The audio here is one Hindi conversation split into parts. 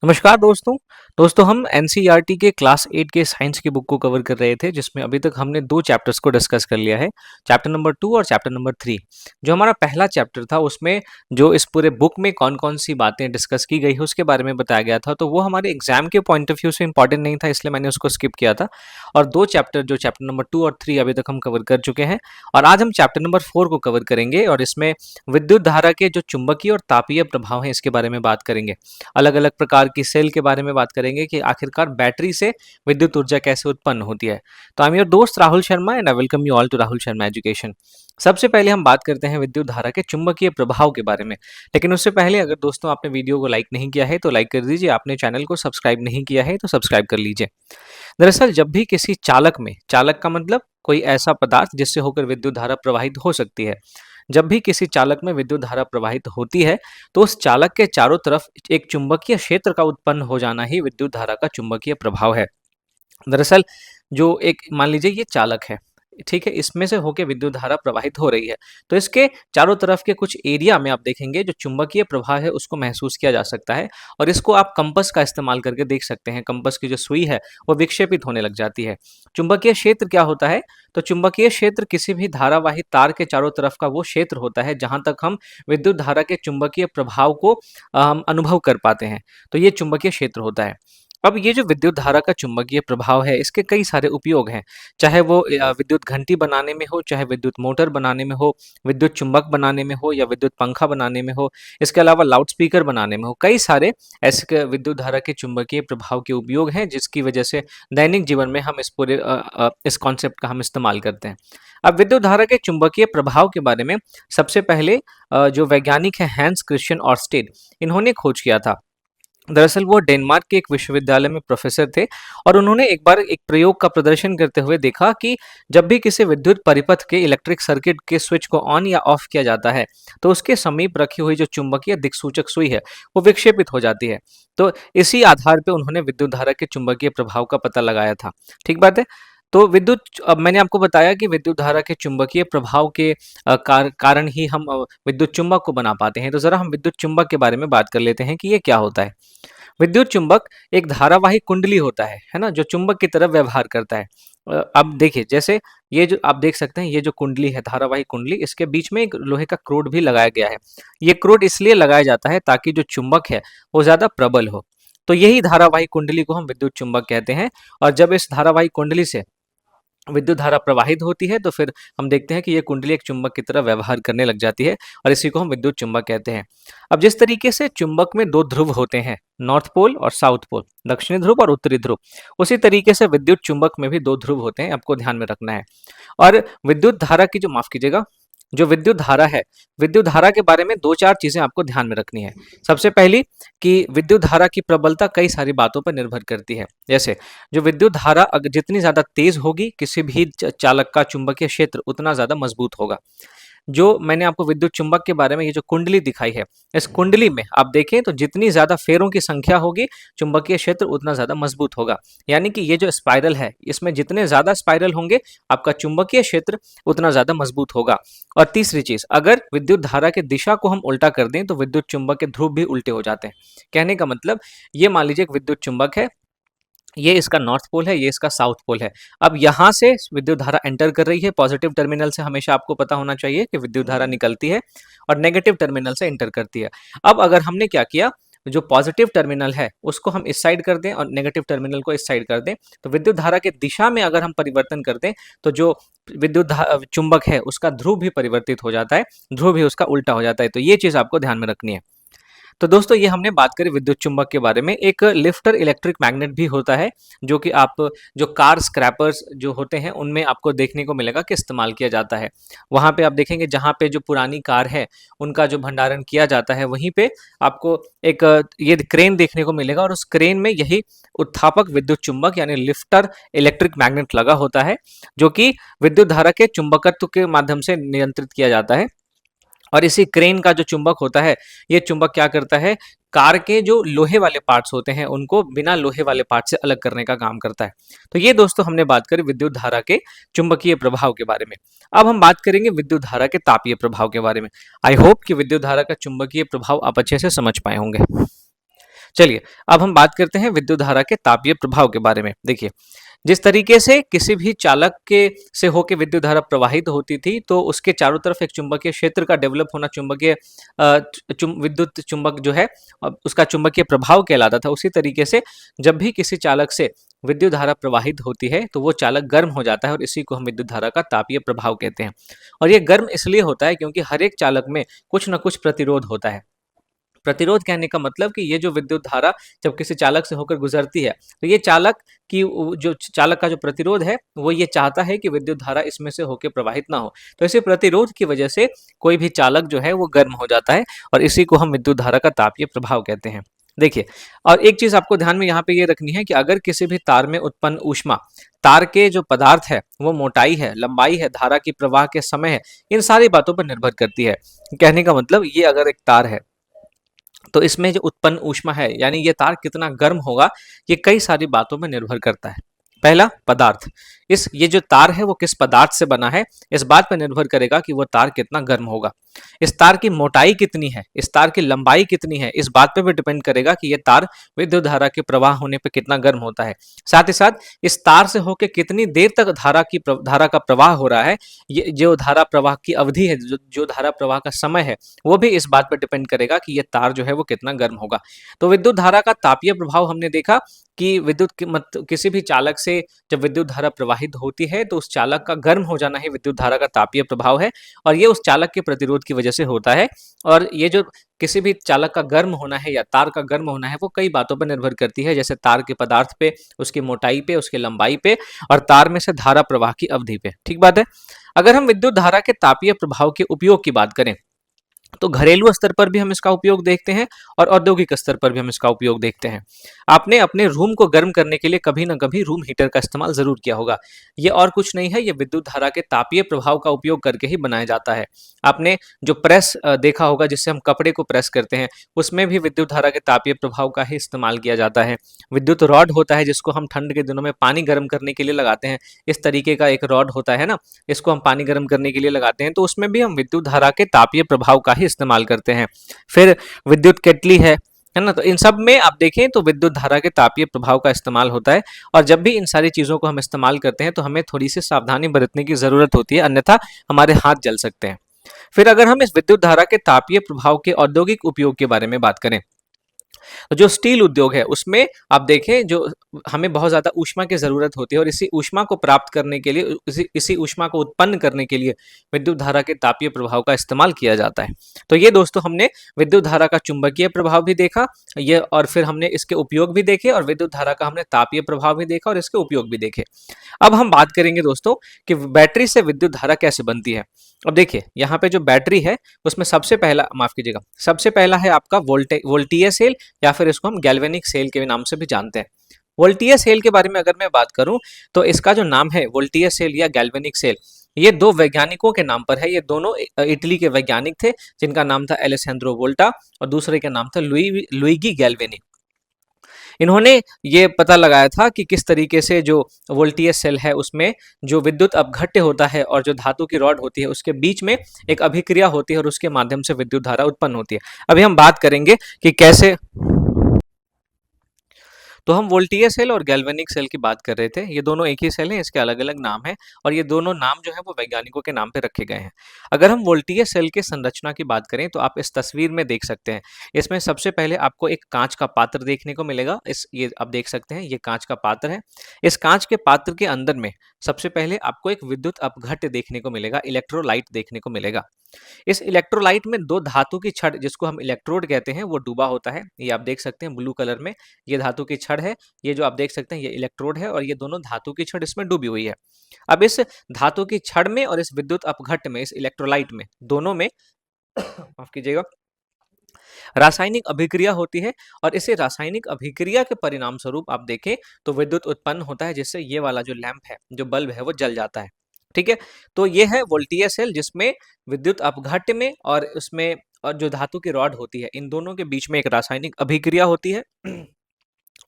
नमस्कार दोस्तों हम एनसीईआरटी के क्लास 8 के साइंस की बुक को कवर कर रहे थे जिसमें अभी तक हमने दो चैप्टर्स को डिस्कस कर लिया है। चैप्टर नंबर 2 और चैप्टर नंबर 3। जो हमारा पहला चैप्टर था उसमें जो इस पूरे बुक में कौन-कौन सी बातें डिस्कस की गई है उसके बारे में बताया गया था, तो वो हमारे एग्जाम के पॉइंट ऑफ व्यू से इंपॉर्टेंट नहीं था, इसलिए मैंने उसको स्किप किया था। और दो चैप्टर जो चैप्टर नंबर 2 और 3 अभी तक हम कवर कर चुके हैं और आज हम चैप्टर नंबर 4 को कवर करेंगे और इसमें विद्युत धारा के जो चुंबकीय और तापीय प्रभाव हैं इसके बारे में बात करेंगे। अलग-अलग प्रकार की सेल के बारे में बात करेंगे कि आखिरकार बैटरी से विद्युत ऊर्जा कैसे उत्पन्न होती है। तो आई एम योर दोस्त Rahul Sharma and I welcome you all to Rahul Sharma education. सबसे पहले हम बात करते हैं विद्युत धारा के चुंबकीय प्रभाव के बारे में। लेकिन उससे पहले अगर दोस्तों आपने वीडियो को लाइक नहीं किया है तो लाइक कर दीजिए, आपने चैनल को सब्सक्राइब नहीं किया है तो सब्सक्राइब कर लीजिए। दरअसल जब भी किसी चालक में, चालक का मतलब कोई ऐसा पदार्थ जिससे होकर विद्युत धारा प्रवाहित हो सकती है, जब भी किसी चालक में विद्युत धारा प्रवाहित होती है तो उस चालक के चारों तरफ एक चुंबकीय क्षेत्र का उत्पन्न हो जाना ही विद्युत धारा का चुंबकीय प्रभाव है। दरअसल जो एक मान लीजिए ये चालक है, ठीक है, इसमें से होके विद्युत धारा प्रवाहित हो रही है, तो इसके चारों तरफ के कुछ एरिया में आप देखेंगे जो चुंबकीय प्रवाह है उसको महसूस किया जा सकता है और इसको आप कंपास का इस्तेमाल करके देख सकते हैं। कंपास की जो सुई है वो विक्षेपित होने लग जाती है। चुंबकीय क्षेत्र क्या होता है? तो चुंबकीय क्षेत्र किसी भी धारावाही तार के चारों तरफ का वो क्षेत्र होता है जहां तक हम विद्युत धारा के चुंबकीय प्रभाव को हम अनुभव कर पाते हैं, तो ये चुंबकीय क्षेत्र होता है। अब ये जो विद्युत धारा का चुंबकीय प्रभाव है इसके कई सारे उपयोग हैं, चाहे वो विद्युत घंटी बनाने में हो, चाहे विद्युत मोटर बनाने में हो, विद्युत चुंबक बनाने में हो या विद्युत पंखा बनाने में हो, इसके अलावा लाउड स्पीकर बनाने में हो, कई सारे ऐसे विद्युत धारा के चुंबकीय प्रभाव के उपयोग हैं जिसकी वजह से दैनिक जीवन में हम इस कॉन्सेप्ट का हम इस्तेमाल करते हैं। अब विद्युत धारा के चुंबकीय प्रभाव के बारे में सबसे पहले जो वैज्ञानिक है हैंस क्रिश्चियन ऑर्स्टेड, इन्होंने खोज किया था। दरअसल वो डेनमार्क के एक विश्वविद्यालय में प्रोफेसर थे और उन्होंने एक बार एक प्रयोग का प्रदर्शन करते हुए देखा कि जब भी किसी विद्युत परिपथ के इलेक्ट्रिक सर्किट के स्विच को ऑन या ऑफ किया जाता है तो उसके समीप रखी हुई जो चुंबकीय दिक्सूचक सुई है वो विक्षेपित हो जाती है। तो इसी आधार पे उन्होंने विद्युत धारा के चुंबकीय प्रभाव का पता लगाया था। ठीक बात है। तो अब मैंने आपको बताया कि विद्युत धारा के चुंबकीय प्रभाव के कारण ही हम विद्युत चुंबक को बना पाते हैं। तो जरा हम विद्युत चुंबक के बारे में बात कर लेते हैं कि ये क्या होता है। विद्युत चुंबक एक धारावाही कुंडली होता है ना, जो चुंबक की तरह व्यवहार करता है। अब देखिए, जैसे ये जो आप देख सकते हैं, ये जो कुंडली है, धारावाही कुंडली, इसके बीच में एक लोहे का क्रोड भी लगाया गया है। ये क्रोड इसलिए लगाया जाता है ताकि जो चुंबक है वो ज्यादा प्रबल हो। तो यही धारावाही कुंडली को हम विद्युत चुंबक कहते हैं। और जब इस धारावाही कुंडली से विद्युत धारा प्रवाहित होती है तो फिर हम देखते हैं कि ये कुंडली एक चुंबक की तरह व्यवहार करने लग जाती है और इसी को हम विद्युत चुंबक कहते हैं। अब जिस तरीके से चुंबक में दो ध्रुव होते हैं, नॉर्थ पोल और साउथ पोल, दक्षिणी ध्रुव और उत्तरी ध्रुव, उसी तरीके से विद्युत चुंबक में भी दो ध्रुव होते हैं, आपको ध्यान में रखना है। और विद्युत धारा की जो माफ कीजिएगा जो विद्युत धारा है, विद्युत धारा के बारे में दो चार चीजें आपको ध्यान में रखनी है। सबसे पहली कि विद्युत धारा की प्रबलता कई सारी बातों पर निर्भर करती है। जैसे जो विद्युत धारा जितनी ज्यादा तेज होगी किसी भी चालक का चुंबकीय क्षेत्र उतना ज्यादा मजबूत होगा। जो मैंने आपको विद्युत चुंबक के बारे में ये जो कुंडली दिखाई है, इस कुंडली में आप देखें तो जितनी ज्यादा फेरों की संख्या होगी चुंबकीय क्षेत्र उतना ज्यादा मजबूत होगा। यानी कि ये जो स्पाइरल है इसमें जितने ज्यादा स्पाइरल होंगे आपका चुंबकीय क्षेत्र उतना ज्यादा मजबूत होगा। और तीसरी चीज, अगर विद्युत धारा की दिशा को हम उल्टा कर दें तो विद्युत चुंबक के ध्रुव भी उल्टे हो जाते हैं। कहने का मतलब, ये मान लीजिए एक विद्युत चुंबक है, ये इसका नॉर्थ पोल है, ये इसका साउथ पोल है। अब यहाँ से विद्युत धारा एंटर कर रही है, पॉजिटिव टर्मिनल से हमेशा आपको पता होना चाहिए कि विद्युत धारा निकलती है और नेगेटिव टर्मिनल से एंटर करती है। अब अगर हमने क्या किया, जो पॉजिटिव टर्मिनल है उसको हम इस साइड कर दें और नेगेटिव टर्मिनल को इस साइड कर दें, तो विद्युत धारा के दिशा में अगर हम परिवर्तन कर दें तो जो चुंबक है उसका ध्रुव भी परिवर्तित हो जाता है, ध्रुव भी उसका उल्टा हो जाता है। तो ये चीज आपको ध्यान में रखनी है। तो दोस्तों ये हमने बात करी विद्युत चुंबक के बारे में। एक लिफ्टर इलेक्ट्रिक मैग्नेट भी होता है जो कि आप जो कार स्क्रैपर्स जो होते हैं उनमें आपको देखने को मिलेगा कि इस्तेमाल किया जाता है। वहाँ पे आप देखेंगे जहाँ पे जो पुरानी कार है उनका जो भंडारण किया जाता है वहीं पे आपको एक ये क्रेन देखने को मिलेगा और उस क्रेन में यही उत्थापक विद्युत चुंबक यानी लिफ्टर इलेक्ट्रिक मैग्नेट लगा होता है, जो कि विद्युत धारा के चुंबकत्व के माध्यम से नियंत्रित किया जाता है। और इसी क्रेन का जो चुंबक होता है, ये चुंबक क्या करता है, कार के जो लोहे वाले पार्ट्स होते हैं उनको बिना लोहे वाले पार्ट से अलग करने का काम करता है। तो ये दोस्तों हमने बात करी विद्युत धारा के चुंबकीय प्रभाव के बारे में। अब हम बात करेंगे विद्युत धारा के तापीय प्रभाव के बारे में। आई होप कि विद्युत धारा का चुंबकीय प्रभाव आप अच्छे से समझ पाए होंगे। चलिए, अब हम बात करते हैं विद्युत धारा के तापीय प्रभाव के बारे में। देखिए, जिस तरीके से किसी भी चालक के से होके विद्युत धारा प्रवाहित होती थी, तो उसके चारों तरफ एक चुंबकीय क्षेत्र का डेवलप होना, चुंबकीय विद्युत चुंबक जो है उसका चुंबकीय प्रभाव कहलाता था। उसी तरीके से जब भी किसी चालक से विद्युत धारा प्रवाहित होती है, तो वो चालक गर्म हो जाता है और इसी को हम विद्युत धारा का तापीय प्रभाव कहते हैं। और ये गर्म इसलिए होता है क्योंकि हर एक चालक में कुछ न कुछ प्रतिरोध होता है। प्रतिरोध कहने का मतलब कि ये जो विद्युत धारा जब किसी चालक से होकर गुजरती है, तो ये चालक की जो चालक का जो प्रतिरोध है, वो ये चाहता है कि विद्युत धारा इसमें से होकर प्रवाहित ना हो। तो इसी प्रतिरोध की वजह से कोई भी चालक जो है वो गर्म हो जाता है और इसी को हम विद्युत धारा का तापीय प्रभाव कहते हैं। देखिए, और एक चीज आपको ध्यान में यहाँ पे ये रखनी है कि अगर किसी भी तार में उत्पन्न ऊष्मा, तार के जो पदार्थ है, वो मोटाई है, लंबाई है, धारा की प्रवाह के समय है, इन सारी बातों पर निर्भर करती है। कहने का मतलब ये अगर एक तार है, तो इसमें जो उत्पन्न ऊष्मा है, यानी ये तार कितना गर्म होगा, ये कई सारी बातों में निर्भर करता है। पहला, पदार्थ। ये जो तार है वो किस पदार्थ से बना है, इस बात पर निर्भर करेगा कि वो तार कितना गर्म होगा। इस तार की मोटाई कितनी है, इस तार की लंबाई कितनी है, इस बात पे भी डिपेंड करेगा कि ये तार विद्युत धारा के प्रवाह होने पे कितना गर्म होता है। साथ ही साथ इस तार से होकर कितनी देर तक धारा का प्रवाह हो रहा है, ये जो धारा प्रवाह की अवधि है, जो धारा प्रवाह का समय है, वो भी इस बात पर डिपेंड करेगा कि ये तार जो है वो कितना गर्म होगा। तो विद्युत धारा का तापीय प्रभाव हमने देखा कि किसी भी चालक से जब विद्युत धारा प्रवाहित होती है, तो उस चालक का गर्म हो जाना ही विद्युत धारा का तापीय प्रभाव है और ये उस चालक के प्रतिरोध की वजह से होता है। और ये जो किसी भी चालक का गर्म होना है या तार का गर्म होना है, वो कई बातों पर निर्भर करती है, जैसे तार के पदार्थ पे, उसकी मोटाई पे, उसकी लंबाई पे और तार में से धारा प्रवाह की अवधि पे। ठीक बात है। अगर हम विद्युत धारा के तापीय प्रभाव के उपयोग की बात करें, तो घरेलू स्तर पर भी हम इसका उपयोग देखते हैं और औद्योगिक स्तर पर भी हम इसका उपयोग देखते हैं। आपने अपने रूम को गर्म करने के लिए कभी ना कभी रूम हीटर का इस्तेमाल जरूर किया होगा। ये और कुछ नहीं है, ये विद्युत धारा के तापीय प्रभाव का उपयोग करके ही बनाया जाता है। आपने जो प्रेस देखा होगा, जिससे हम कपड़े को प्रेस करते हैं, उसमें भी विद्युत धारा के तापीय प्रभाव का ही इस्तेमाल किया जाता है। विद्युत रॉड होता है, जिसको हम ठंड के दिनों में पानी गर्म करने के लिए लगाते हैं। इस तरीके का एक रॉड होता है ना, इसको हम पानी गर्म करने के लिए लगाते हैं, तो उसमें भी हम विद्युत धारा के तापीय प्रभाव का ही इस्तेमाल करते हैं। फिर विद्युत केतली है ना, तो इन सब में आप देखें तो विद्युत धारा के तापीय प्रभाव का इस्तेमाल होता है। और जब भी इन सारी चीजों को हम इस्तेमाल करते हैं, तो हमें थोड़ी सी सावधानी बरतने की जरूरत होती है, अन्यथा हमारे हाथ जल सकते हैं। फिर अगर हम इस विद्युत धारा के तापीय प्रभाव के औद्योगिक उपयोग के बारे में बात करें, तो जो स्टील उद्योग है उसमें आप देखें, जो हमें बहुत ज्यादा ऊष्मा की जरूरत होती है और इसी ऊष्मा को प्राप्त करने के लिए, इसी ऊष्मा को उत्पन्न करने के लिए विद्युत धारा के तापीय प्रभाव का इस्तेमाल किया जाता है। तो ये दोस्तों, हमने विद्युत धारा का चुंबकीय प्रभाव भी देखा, ये और फिर हमने इसके उपयोग भी देखे और विद्युत धारा का हमने तापीय प्रभाव भी देखा और इसके उपयोग भी देखे। अब हम बात करेंगे दोस्तों कि बैटरी से विद्युत धारा कैसे बनती है। अब देखिए, यहाँ पे जो बैटरी है उसमें सबसे पहला, माफ कीजिएगा, सबसे पहला है आपका वोल्टीय सेल, या फिर इसको हम गैल्वेनिक सेल के नाम से भी जानते हैं। वोल्टीय सेल के बारे में अगर मैं बात करूं, तो इसका जो नाम है वोल्टीय सेल या गैल्वेनिक सेल, ये दो वैज्ञानिकों के नाम पर है। ये दोनों इटली के वैज्ञानिक थे, जिनका नाम था एलेसैंड्रो वोल्टा और दूसरे का नाम था लुइगी गैल्वेनी। इन्होंने ये पता लगाया था कि किस तरीके से जो वोल्टीय सेल है उसमें जो विद्युत अपघट्य होता है और जो धातु की रॉड होती है, उसके बीच में एक अभिक्रिया होती है और उसके माध्यम से विद्युत धारा उत्पन्न होती है। अभी हम बात करेंगे कि कैसे। तो हम वोल्टीय सेल और गैल्वेनिक सेल की बात कर रहे थे। ये दोनों एक ही सेल हैं, इसके अलग अलग नाम हैं और ये दोनों नाम जो है वो वैज्ञानिकों के नाम पे रखे गए हैं। अगर हम वोल्टीय सेल की संरचना की बात करें, तो आप इस तस्वीर में देख सकते हैं, इसमें सबसे पहले आपको एक कांच का पात्र देखने को मिलेगा। ये आप देख सकते हैं, ये कांच का पात्र है। इस कांच के पात्र के अंदर में सबसे पहले आपको एक विद्युत अपघट्य देखने को मिलेगा, इलेक्ट्रोलाइट देखने को मिलेगा। इस इलेक्ट्रोलाइट में दो धातु की छड़, जिसको हम इलेक्ट्रोड कहते हैं, वो डूबा होता है। ये आप देख सकते हैं ब्लू कलर में, ये धातु की छड़ है। ये जो आप देख सकते हैं, ये इलेक्ट्रोड है और ये दोनों धातु की छड़ इसमें डूबी हुई है। अब इस धातु की छड़ में और इस विद्युत अपघट्य में, इस इलेक्ट्रोलाइट में, दोनों में माफ कीजिएगा, रासायनिक अभिक्रिया होती है और इसे रासायनिक अभिक्रिया के परिणाम स्वरूप आप देखें तो विद्युत उत्पन्न होता है, जिससे ये वाला जो लैंप है, जो बल्ब है, वो जल जाता है। ठीक है, तो ये है वोल्टीय सेल, जिसमें विद्युत अपघट्य में और उसमें और जो धातु की रॉड होती है, इन दोनों के बीच में एक रासायनिक अभिक्रिया होती है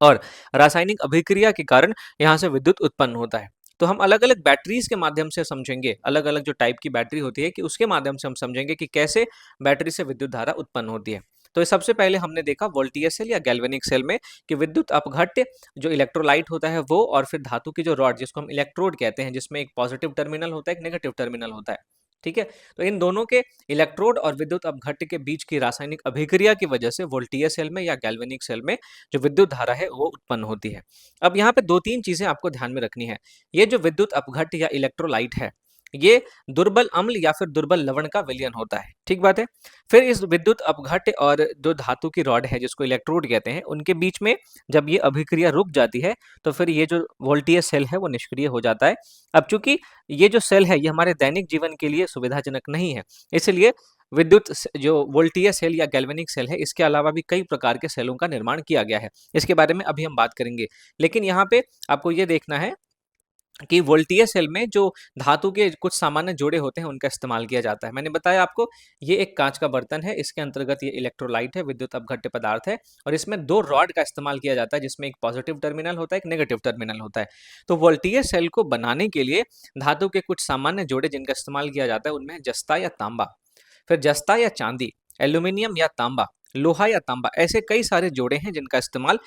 और रासायनिक अभिक्रिया के कारण यहाँ से विद्युत उत्पन्न होता है। तो हम अलग अलग बैटरीज के माध्यम से समझेंगे, अलग अलग जो टाइप की बैटरी होती है, कि उसके माध्यम से हम समझेंगे कि कैसे बैटरी से विद्युत धारा उत्पन्न होती है। तो ये सबसे पहले हमने देखा वोल्टीय सेल या गैल्वेनिक सेल में कि विद्युत अपघट्य जो इलेक्ट्रोलाइट होता है वो, और फिर धातु की जो रॉड जिसको हम इलेक्ट्रोड कहते हैं, जिसमें एक पॉजिटिव टर्मिनल होता है, एक नेगेटिव टर्मिनल होता है। ठीक है, तो इन दोनों के इलेक्ट्रोड और विद्युत अपघट्य के बीच की रासायनिक अभिक्रिया की वजह से वोल्टीय सेल में या गैल्वेनिक सेल में जो विद्युत धारा है वो उत्पन्न होती है। अब यहाँ पे दो तीन चीजें आपको ध्यान में रखनी है। ये जो विद्युत अपघट्य या इलेक्ट्रोलाइट है, ये दुर्बल अम्ल या फिर दुर्बल लवण का विलयन होता है। ठीक बात है। फिर इस विद्युत अपघट्य और जो धातु की रॉड है जिसको इलेक्ट्रोड कहते हैं, उनके बीच में जब ये अभिक्रिया रुक जाती है तो फिर ये जो वोल्टीय सेल है वो निष्क्रिय हो जाता है। अब चूंकि ये जो सेल है ये हमारे दैनिक जीवन के लिए सुविधाजनक नहीं है, इसलिए जो वोल्टीय सेल या गैल्वेनिक सेल है, इसके अलावा भी कई प्रकार के सेलों का निर्माण किया गया है। इसके बारे में अभी हम बात करेंगे, लेकिन यहाँ पे आपको ये देखना है कि वोल्टीय सेल में जो धातु के कुछ सामान्य जोड़े होते हैं उनका इस्तेमाल किया जाता है। मैंने बताया आपको, ये एक कांच का बर्तन है, इसके अंतर्गत ये इलेक्ट्रोलाइट है, विद्युत अपघट्य पदार्थ है, और इसमें दो रॉड का इस्तेमाल किया जाता है जिसमें एक पॉजिटिव टर्मिनल होता है, एक नेगेटिव टर्मिनल होता है। तो वोल्टीय सेल को बनाने के लिए धातु के कुछ सामान्य जोड़े जिनका इस्तेमाल किया जाता है उनमें है जस्ता या तांबा, फिर जस्ता या चांदी, एल्यूमिनियम या तांबा, लोहा या तांबा, ऐसे कई सारे जोड़े हैं जिनका इस्तेमाल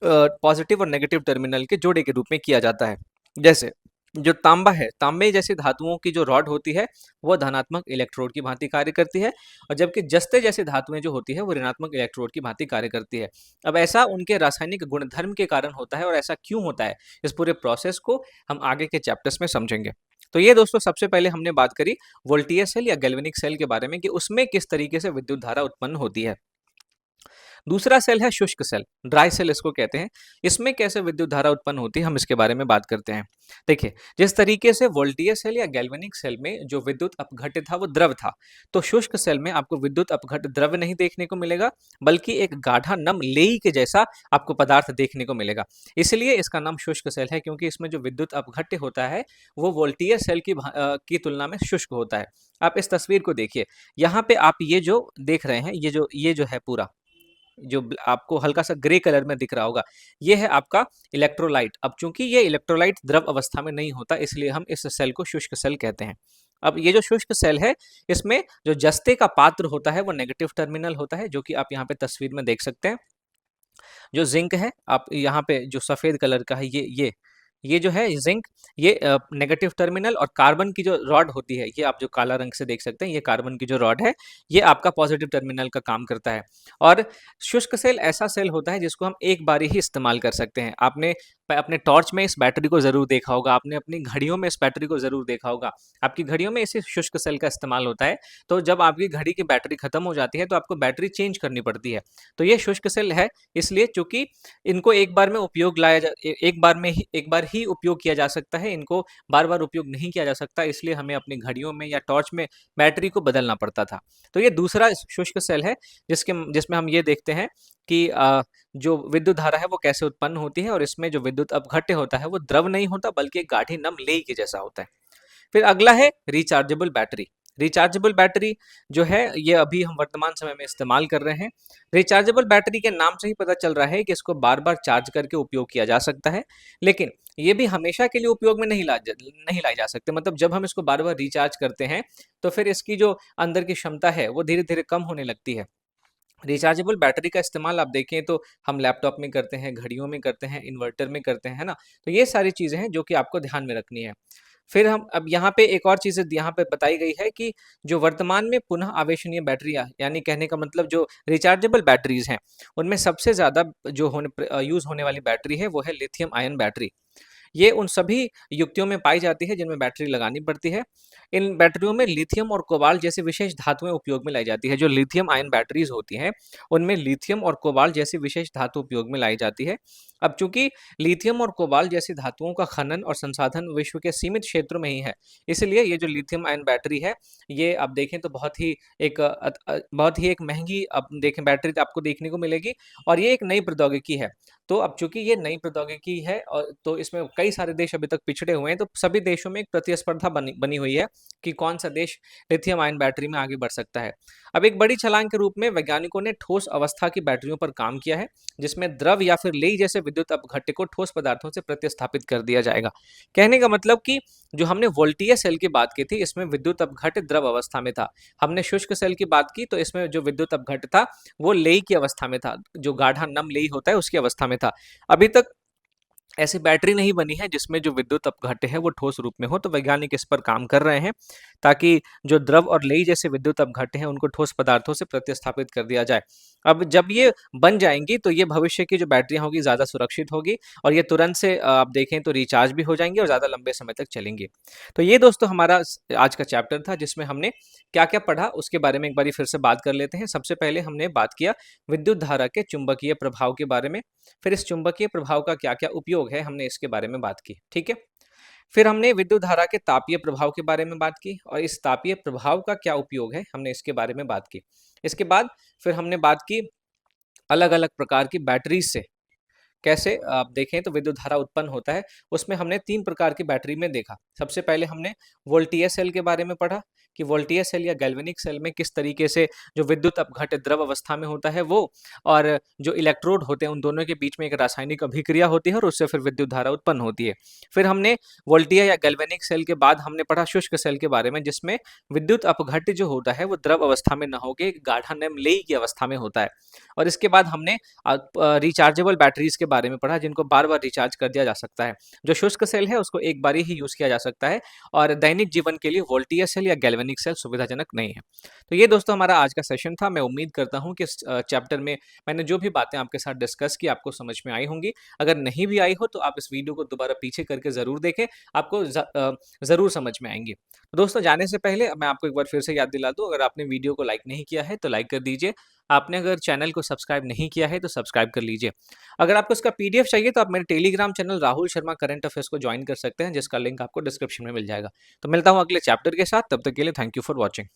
पॉजिटिव और नेगेटिव टर्मिनल के जोड़े के रूप में किया जाता है। जैसे जो तांबा है, तांबे जैसी धातुओं की जो रॉड होती है वो धनात्मक इलेक्ट्रोड की भांति कार्य करती है, और जबकि जस्ते जैसी धातुएं जो होती है वो ऋणात्मक इलेक्ट्रोड की भांति कार्य करती है। अब ऐसा उनके रासायनिक गुणधर्म के कारण होता है, और ऐसा क्यों होता है इस पूरे प्रोसेस को हम आगे के चैप्टर्स में समझेंगे। तो ये दोस्तों सबसे पहले हमने बात करी वोल्टीय सेल या गैल्वेनिक सेल के बारे में कि उसमें किस तरीके से विद्युत धारा उत्पन्न होती है। दूसरा सेल है शुष्क सेल, ड्राई सेल इसको कहते हैं। इसमें कैसे विद्युत धारा उत्पन्न होती है हम इसके बारे में बात करते हैं। देखिए, जिस तरीके से वोल्टीय सेल या गैल्वेनिक सेल में जो विद्युत अपघट्य था वो द्रव था, तो शुष्क सेल में आपको विद्युत अपघट्य द्रव नहीं देखने को मिलेगा, बल्कि एक गाढ़ा नम लेई के जैसा आपको पदार्थ देखने को मिलेगा। इसलिए इसका नाम शुष्क सेल है, क्योंकि इसमें जो विद्युत अपघट्य होता है वो वोल्टीय सेल की तुलना में शुष्क होता है। आप इस तस्वीर को देखिए, यहाँ पे आप ये जो देख रहे हैं, ये जो है पूरा जो आपको हल्का सा ग्रे कलर में दिख रहा होगा, ये है आपका इलेक्ट्रोलाइट। अब चूंकि ये इलेक्ट्रोलाइट द्रव अवस्था में नहीं होता, इसलिए हम इस सेल को शुष्क सेल कहते हैं। अब ये जो शुष्क सेल है, इसमें जो जस्ते का पात्र होता है वो नेगेटिव टर्मिनल होता है, जो कि आप यहाँ पे तस्वीर में देख सकते हैं। जो जिंक है, आप यहाँ पे जो सफेद कलर का है, ये जो है जिंक, ये नेगेटिव टर्मिनल, और कार्बन की जो रॉड होती है, ये आप जो काला रंग से देख सकते हैं, ये कार्बन की जो रॉड है, ये आपका पॉजिटिव टर्मिनल का काम करता है। और शुष्क सेल ऐसा सेल होता है जिसको हम एक बार ही इस्तेमाल कर सकते हैं। आपने अपने टॉर्च में इस बैटरी को जरूर देखा होगा, आपने अपनी घड़ियों में इस बैटरी को जरूर देखा होगा। आपकी घड़ियों में इसी शुष्क सेल का इस्तेमाल होता है। तो जब आपकी घड़ी की बैटरी खत्म हो जाती है तो आपको बैटरी चेंज करनी पड़ती है। तो ये शुष्क सेल है, इसलिए चूंकि इनको एक बार में उपयोग एक बार ही उपयोग किया जा सकता है, इनको बार बार उपयोग नहीं किया जा सकता, इसलिए हमें अपनी घड़ियों में या टॉर्च में बैटरी को बदलना पड़ता था। तो ये दूसरा शुष्क सेल है जिसमें हम ये देखते हैं कि जो विद्युत धारा है वो कैसे उत्पन्न होती है, और इसमें जो विद्युत अपघट्य होता है वो द्रव नहीं होता, बल्कि एक गाढ़ी नम लेई के जैसा होता है। फिर अगला है रिचार्जेबल बैटरी। रिचार्जेबल बैटरी जो है ये अभी हम वर्तमान समय में इस्तेमाल कर रहे हैं। रिचार्जेबल बैटरी के नाम से ही पता चल रहा है कि इसको बार बार चार्ज करके उपयोग किया जा सकता है, लेकिन ये भी हमेशा के लिए उपयोग में नहीं लाई जा सकते। मतलब जब हम इसको बार बार रिचार्ज करते हैं तो फिर इसकी जो अंदर की क्षमता है वो धीरे धीरे कम होने लगती है। रिचार्जेबल बैटरी का इस्तेमाल आप देखें तो हम लैपटॉप में करते हैं, घड़ियों में करते हैं, इन्वर्टर में करते हैं, है ना। तो ये सारी चीजें हैं जो कि आपको ध्यान में रखनी है। फिर हम अब यहाँ पे एक और चीज़ यहाँ पे बताई गई है कि जो वर्तमान में पुनः आवेशनीय बैटरियाँ, यानी कहने का मतलब जो रिचार्जेबल बैटरीज हैं, उनमें सबसे ज़्यादा जो यूज़ होने वाली बैटरी है वो है लिथियम आयन बैटरी। ये उन सभी युक्तियों में पाई जाती है जिनमें बैटरी लगानी पड़ती है। इन बैटरियों में लिथियम और कोबाल्ट जैसी विशेष धातुएं उपयोग में लाई जाती है। जो लिथियम आयन बैटरीज होती हैं उनमें लिथियम और कोबाल्ट जैसी विशेष धातु उपयोग में लाई जाती है। अब चूंकि लिथियम और कोबाल्ट जैसी धातुओं का खनन और संसाधन विश्व के सीमित क्षेत्रों में ही है, इसलिए ये जो लिथियम आयन बैटरी है, ये आप देखें तो बहुत ही एक महंगी अब देखें बैटरी आपको देखने को मिलेगी, और ये एक नई प्रौद्योगिकी है। तो अब चूंकि ये नई प्रौद्योगिकी है और तो इसमें कई सारे देश अभी तक पिछड़े हुए हैं, तो सभी देशों में एक प्रतिस्पर्धा बनी हुई है कि कौन सा देश लिथियम आयन बैटरी में आगे बढ़ सकता है। अब एक बड़ी छलांग के रूप में वैज्ञानिकों ने ठोस अवस्था की बैटरियों पर काम किया है, जिसमें द्रव या फिर लेई जैसे विद्युत अपघट्य को ठोस पदार्थों से प्रतिस्थापित कर दिया जाएगा। कहने का मतलब कि जो हमने वोल्टीय सेल की बात की थी, इसमें विद्युत अपघट्य द्रव अवस्था में था। हमने शुष्क सेल की बात की तो इसमें जो विद्युत अपघट्य था वो लेई की अवस्था में था, जो गाढ़ा नम लेई होता है उसकी अवस्था में था। अभी तक ऐसी बैटरी नहीं बनी है जिसमें जो विद्युत अपघट्य है वो ठोस रूप में हो, तो वैज्ञानिक इस पर काम कर रहे हैं ताकि जो द्रव और लेई जैसे विद्युत अपघट्य हैं उनको ठोस पदार्थों से प्रतिस्थापित कर दिया जाए। अब जब ये बन जाएंगी तो ये भविष्य की जो बैटरियां होगी ज़्यादा सुरक्षित होगी और ये तुरंत से आप देखें तो रिचार्ज भी हो जाएंगी और ज़्यादा लंबे समय तक चलेंगी। तो ये दोस्तों हमारा आज का चैप्टर था जिसमें हमने क्या क्या पढ़ा उसके बारे में एक बार फिर से बात कर लेते हैं। सबसे पहले हमने बात किया विद्युत धारा के चुंबकीय प्रभाव के बारे में, फिर इस चुंबकीय प्रभाव का क्या-क्या उपयोग है हमने इसके बारे में बात की, ठीक है? फिर हमने विद्युत धारा के तापीय प्रभाव के बारे में बात की और इस तापीय प्रभाव का क्या उपयोग है हमने इसके बारे में बात की। इसके बाद फिर हमने बात की अलग-अलग प्रकार की बैटरीज़ से कैसे आप देखें तो विद्युत धारा उत्पन्न होता है, उसमें हमने 3 प्रकार की बैटरी में देखा। सबसे पहले हमने वोल्टीय सेल के बारे में पढ़ा कि वोल्टीय सेल या गैल्वेनिक सेल में किस तरीके से जो विद्युत अपघट्य द्रव अवस्था में होता है वो और जो इलेक्ट्रोड होते हैं उन दोनों के बीच में एक रासायनिक अभिक्रिया होती है और उससे फिर विद्युत धारा उत्पन्न होती है। फिर हमने वोल्टीय या गैल्वेनिक सेल के बाद हमने पढ़ा शुष्क सेल के बारे में जिसमें विद्युत अपघट्य जो होता है वो द्रव अवस्था में न होके गाढ़ा नम लेई की अवस्था में होता है। और इसके बाद हमने रिचार्जेबल बैटरीज के बारे में पढ़ा जिनको बार-बार रिचार्ज कर दिया जा सकता है। जो शुष्क सेल है उसको एक बार ही यूज़ किया जा सकता है और दैनिक जीवन के लिए वोल्टीय सेल या गैल्वेनिक सेल सुविधाजनक नहीं है। तो ये दोस्तों हमारा आज का सेशन था। मैं उम्मीद करता हूँ कि इस चैप्टर में मैंने जो भी बातें आपके साथ डिस्कस की आपको समझ में आई होंगी। अगर नहीं भी आई हो तो आप इस वीडियो को दोबारा पीछे करके ज़रूर देखें, आपको ज़रूर समझ में आएँगी। तो दोस्तों जाने से पहले मैं आपको एक बार फिर से याद दिला दूँ, अगर आपने वीडियो को लाइक नहीं किया है तो लाइक कर दीजिए। आपने अगर चैनल को सब्सक्राइब नहीं किया है तो सब्सक्राइब कर लीजिए। अगर आपको इसका पीडीएफ चाहिए तो आप मेरे Telegram channel Rahul Sharma current affairs को ज्वाइन कर सकते हैं जिसका लिंक आपको डिस्क्रिप्शन में मिल जाएगा। तो मिलता हूँ अगले चैप्टर के साथ, तब तक के लिए थैंक यू फॉर वॉचिंग।